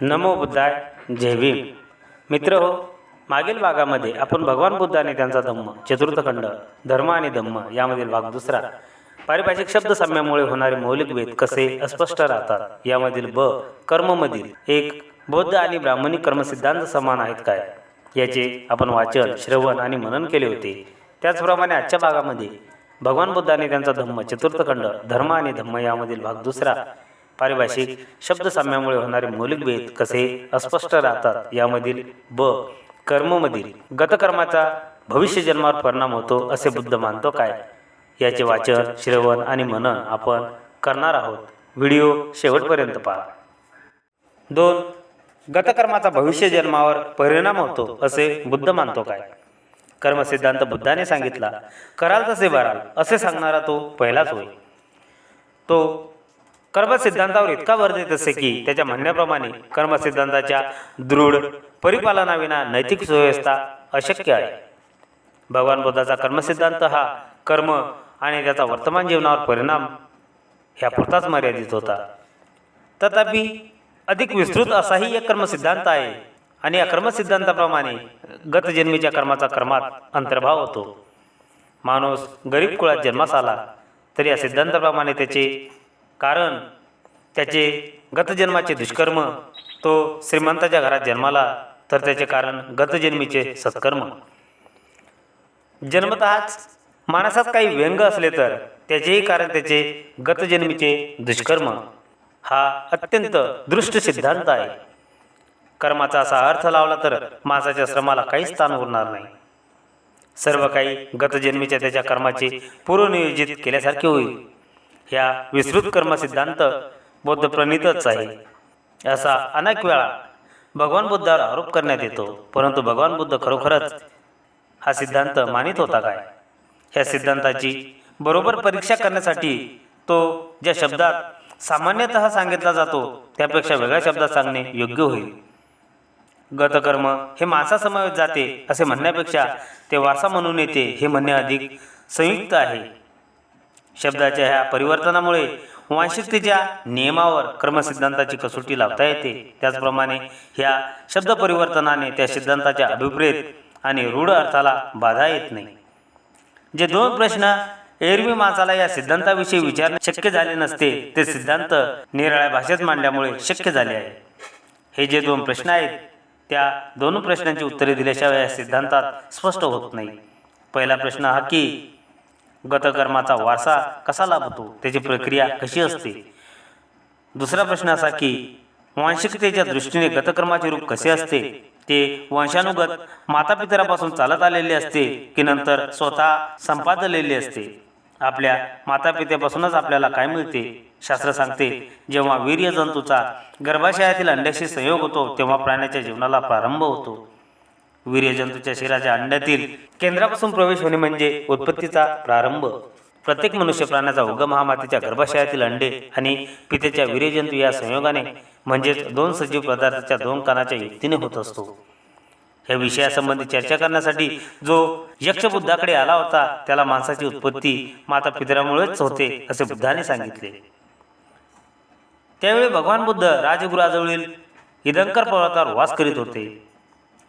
नमो बुद्धाय. जय भीम. मित्र हो, मागील भागामध्ये आपण भगवान बुद्ध आणि त्यांचा धम्म चतुर्थ खंड धर्म आणि धम्म यामधील भाग दुसरा पारिभाषिक शब्द साम्यामुळे होणारे मौलिक भेद कसे अस्पष्ट राहतात यामधील कर्ममधील एक बौद्ध आणि ब्राह्मणिक कर्मसिद्धांत समान आहेत काय याचे आपण वाचन श्रवण आणि मनन केले होते. त्याचप्रमाणे आजच्या भागामध्ये भगवान बुद्ध आणि त्यांचा धम्म चतुर्थ खंड धर्म आणि धम्म यामधील भाग दुसरा पारिभाषिक शब्द साम्यामुळे होणारे मौलिक भेद कसे अस्पष्ट राहतात यामधील कर्ममधील गतकर्माचा भविष्य जन्मावर परिणाम होतो असे बुद्ध मानतो काय याचे वाचन श्रवण आणि मनन आपण करणार आहोत. व्हिडिओ शेवटपर्यंत पहा. 2. गतकर्माचा भविष्य जन्मावर परिणाम होतो असे बुद्ध मानतो काय. कर्मसिद्धांत बुद्धाने सांगितला कराल तसे भराल असे सांगणारा तो पहिलाच होय. तो कर्मसिद्धांतावर इतका भर देत असे की त्याच्या म्हणण्याप्रमाणे कर्मसिद्धांताच्या दृढ परिपालनाविना नैतिक सुव्यवस्था अशक्य आहे. भगवान बुद्धाचा कर्मसिद्धांत हा कर्म आणि त्याचा वर्तमान जीवनावर परिणाम ह्यापुरताच मर्यादित होता. तथापि अधिक विस्तृत असाही एक कर्मसिद्धांत आहे आणि या कर्मसिद्धांताप्रमाणे गतजन्मीच्या कर्माचा कर्मात अंतर्भाव होतो. माणूस गरीब कुळात जन्मास आला तर या सिद्धांताप्रमाणे त्याचे कारण त्याचे गतजन्माचे दुष्कर्म, तो श्रीमंताच्या घरात जन्माला तर त्याचे कारण गतजन्मीचे सत्कर्म. जन्मतःच माणसात काही व्यंग असले तर त्याचेही कारण त्याचे गतजन्मीचे दुष्कर्म हा अत्यंत दृष्ट सिद्धांत आहे. कर्माचा असा अर्थ लावला तर माणसाच्या श्रमाला काहीच स्थान उरणार नाही. सर्व काही गतजन्मीच्या त्याच्या कर्माचे पूर्वनियोजित केल्यासारखे होईल. ह्या विस्तृत कर्मसिद्धांत बौद्ध प्रणीतच आहे असा अनेक वेळा भगवान बुद्धावर आरोप करण्यात येतो. परंतु भगवान बुद्ध खरोखरच हा सिद्धांत मानित होता काय. ह्या सिद्धांताची बरोबर परीक्षा करण्यासाठी तो ज्या शब्दात सामान्यतः सांगितला जातो त्यापेक्षा वेगळ्या शब्दात सांगणे योग्य होईल. गतकर्म हे माणसासमवेत जाते असे म्हणण्यापेक्षा ते वारसा म्हणून येते हे म्हणणे अधिक संयुक्त आहे. शब्दाच्या ह्या परिवर्तनामुळे वांशिकतेच्या नियमावर कर्मसिद्धांताची कसोटी लावता येते. त्याचप्रमाणे ह्या शब्द परिवर्तनाने त्या सिद्धांताच्या अभिप्रेत आणि रूढ अर्थाला बाधा येत नाही. जे दोन प्रश्न एरवी माणसाला या सिद्धांताविषयी विचारणे शक्य झाले नसते ते सिद्धांत निराळ्या भाषेत मांडल्यामुळे शक्य झाले आहे. हे जे दोन प्रश्न आहेत त्या दोन प्रश्नांची उत्तरे दिल्याशिवाय या सिद्धांतात स्पष्ट होत नाही. पहिला प्रश्न हा की गतकर्माचा वारसा कसा लाभतो, त्याची प्रक्रिया कशी असते. दुसरा प्रश्न असा की वांशिकतेच्या दृष्टीने गतकर्माचे रूप कसे असते. ते वंशानुगत मातापितरापासून चालत आलेले असते की नंतर स्वतः संपादलेले असते. आपल्या मातापित्यापासूनच आपल्याला काय मिळते. शास्त्र सांगते जेव्हा वीर्य जंतूचा गर्भाशयातील अंड्याशी संयोग होतो तेव्हा प्राण्याच्या जीवनाला प्रारंभ होतो. वीर्यजंतूच्या शरीराच्या अंड्यातील केंद्रापासून प्रवेश होणे म्हणजे उत्पत्तीचा प्रारंभ. प्रत्येक मनुष्य प्राण्याचा उगम हा मातेच्या गर्भाशयातील अंडे आणि पितेच्या वीर्यजंतू या संयोगाने म्हणजेच दोन सजीव पदार्थाच्या दोन कानाच्या युक्तीने होत असतो. ह्या विषयासंबंधी चर्चा करण्यासाठी जो यक्ष बुद्धाकडे आला होता त्याला माणसाची उत्पत्ती माता पितरामुळेच होते असे बुद्धाने सांगितले. त्यावेळी भगवान बुद्ध राजगृहाजवळील इदंकर पर्वतावर वास करीत होते.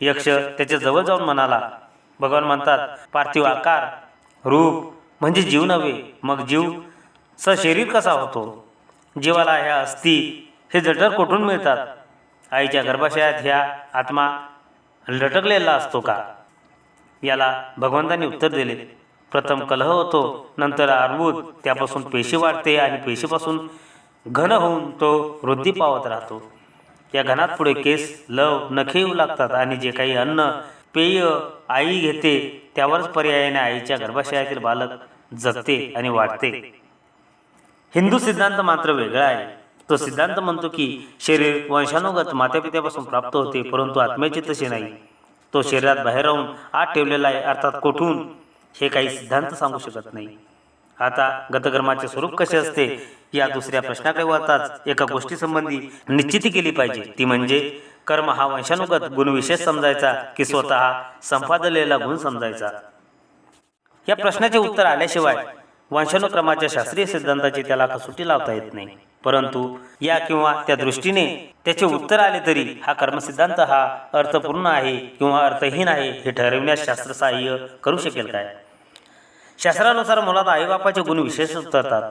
यक्ष त्याच्या जवळ जाऊन म्हणाला. भगवान म्हणतात पार्थिव आकार रूप म्हणजे जीव नव्हे, मग जीव सशरीर कसा होतो. जीवाला ह्या अस्थी हे जठर कुठून मिळतात. आईच्या गर्भाशयात ह्या आत्मा लटकलेला असतो का. याला भगवंतांनी उत्तर दिले प्रथम कलह होतो, नंतर अर्बुद, त्यापासून पेशी वाढते आणि पेशीपासून घन होऊन तो वृद्धी पावत राहतो. या घनात पुढे केस लव नखे येऊ लागतात आणि जे काही अन्न पेय आई घेते त्यावरच पर्यायाने आईच्या गर्भाशयातील बालक जगते आणि वाढते. हिंदू सिद्धांत मात्र वेगळा आहे. तो सिद्धांत म्हणतो की शरीर वंशानुगत मातापित्यापासून प्राप्त होते, परंतु आत्म्याचे तसे नाही. तो शरीरात बाहेर राहून आत ठेवलेला आहे, अर्थात कोठून हे काही सिद्धांत सांगू शकत नाही. आता गतकर्माचे स्वरूप कसे असते या दुसऱ्या प्रश्नाकडे वळताच एका गोष्टीसंबंधी निश्चिती केली पाहिजे. ती म्हणजे कर्म हा वंशानुगत गुणविशेष समजायचा की स्वतः संपादलेला गुण समजायचा. या प्रश्नाचे उत्तर आल्याशिवाय वंशानुक्रमाच्या शास्त्रीय सिद्धांताची त्याला कसोटी लावता येत नाही. परंतु या किंवा त्या दृष्टीने त्याचे उत्तर आले तरी हा कर्मसिद्धांत हा अर्थपूर्ण आहे किंवा अर्थहीन आहे हे ठरविण्यास शास्त्र सहाय्य करू शकेल काय? शास्त्रानुसार मुलात आईबापाचे गुण विशेष उतरतात.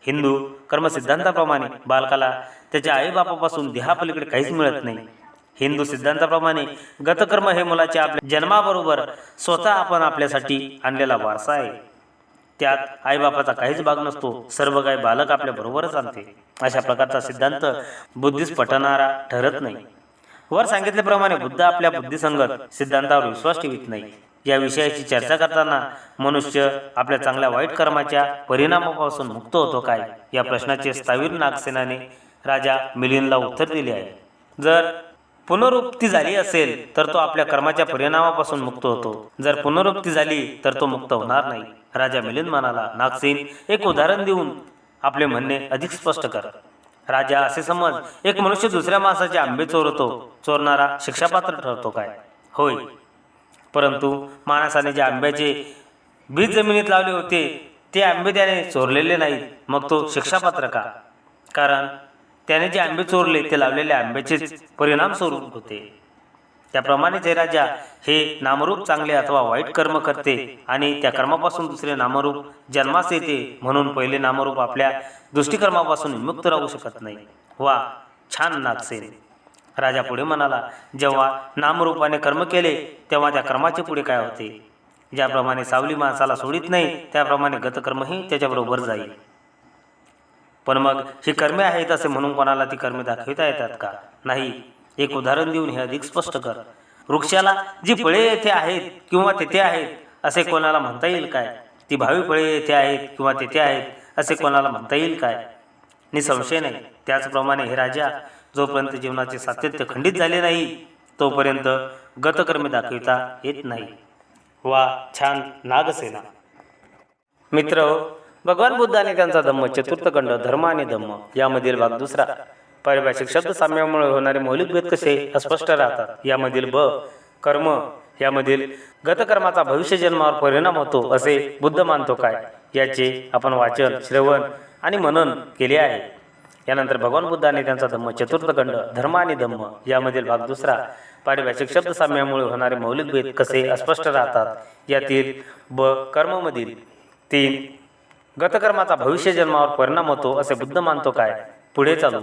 हिंदू कर्मसिद्धांताप्रमाणे बालकाला त्याच्या आईबापापासून देहापलीकडे काहीच मिळत नाही. हिंदू सिद्धांताप्रमाणे गतकर्म हे मुलाच्या आपल्या जन्माबरोबर स्वतः आपण आपल्यासाठी आणलेला वारसा आहे. त्यात आईबापाचा काहीच भाग नसतो, सर्व काही बालक आपल्या बरोबरच आणते. अशा प्रकारचा सिद्धांत बुद्धीस पटणारा ठरत नाही. वर सांगितल्याप्रमाणे बुद्ध आपल्या बुद्धिसंगत सिद्धांतावर विश्वास ठेवित नाही. या विषयाची चर्चा करताना मनुष्य आपल्या चांगल्या वाईट कर्माच्या परिणामापासून मुक्त होतो काय या प्रश्नाचे स्थावीर नागसेनाने राजा मिलिंदला उत्तर दिले आहे. जर पुनरुक्ती झाली असेल तर तो आपल्या कर्माच्या परिणामापासून मुक्त होतो, जर पुनरुक्ती झाली तर तो मुक्त होणार नाही. राजा मिलिंद म्हणाला, नागसेन, एक उदाहरण देऊन आपले म्हणणे अधिक स्पष्ट कर. राजा, असे समज एक मनुष्य दुसऱ्या माणसाचे आंबे चोरतो, चोरणारा शिक्षापात्र ठरतो काय? होय, परंतु माणसाने जे आंब्याचे बीज जमिनीत लावले होते ते आंबे त्याने चोरलेले नाहीत, मग तो शिक्षापात्र का? कारण त्याने जे आंबे चोरले ते लावलेल्या आंब्याचेच परिणाम स्वरूप होते. त्याप्रमाणे जे राजा हे नामरूप चांगले अथवा वाईट कर्म करते आणि त्या कर्मापासून दुसरे नामरूप जन्मास येते, म्हणून पहिले नामरूप आपल्या दुष्टिकर्मापासून विमुक्त राहू शकत नाही. वा, छान नागसेन. राजा पुढे म्हणाला, जेव्हा नामरूपाने कर्म केले तेव्हा त्या कर्माचे पुढे काय होते? ज्याप्रमाणे सावली माणसाला सोडित नाही त्याप्रमाणे गतकर्मही त्याच्याबरोबर जाईल. पण मग ही कर्मे आहेत असे म्हणून कोणाला ती कर्मे दाखविता येतात का? नाही. एक उदाहरण देऊन हे अधिक स्पष्ट कर. वृक्षाला जी फळे येथे आहेत किंवा तेथे आहेत असे कोणाला म्हणता येईल काय? ती भावी फळे येथे आहेत किंवा तेथे आहेत असे कोणाला म्हणता येईल काय? निसंशय नाही. त्याचप्रमाणे हे राजा, जोपर्यंत जीवनाचे सातत्य खंडित झाले नाही तोपर्यंत गतकर्मे दाखविता येत नाही. वा, छान नागसेना. मित्र, भगवान बुद्धाने त्यांचा धम्म चतुर्थ खंड धर्म आणि धम्म यामधील भाग दुसरा पारिभाषिक शब्द साम्यामुळे होणारे मौलिक भेद कसे अस्पष्ट राहतात, यामधील कर्म यामधील गतकर्माचा भविष्य जन्मावर परिणाम होतो असे बुद्ध मानतो काय याचे आपण वाचन, श्रवण आणि मनन केले आहे. यानंतर भगवान बुद्धाने त्यांचा धम्म चतुर्थ खंड धर्म आणि धम्म यामधील भाग दुसरा पारिभाषिक शब्द साम्यामुळे होणारे मौलिक भेद कसे अस्पष्ट राहतात यातील कर्ममधील 3 गतकर्माचा भविष्य जन्मावर परिणाम होतो असे बुद्ध मानतो काय पुढे चालू.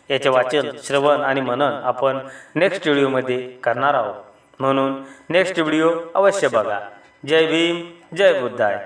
याचे वाचन, श्रवण आणि मनन आपण नेक्स्ट व्हिडिओमध्ये करणार आहोत, म्हणून नेक्स्ट व्हिडिओ अवश्य बघा. जय भीम, जय बुद्धाय.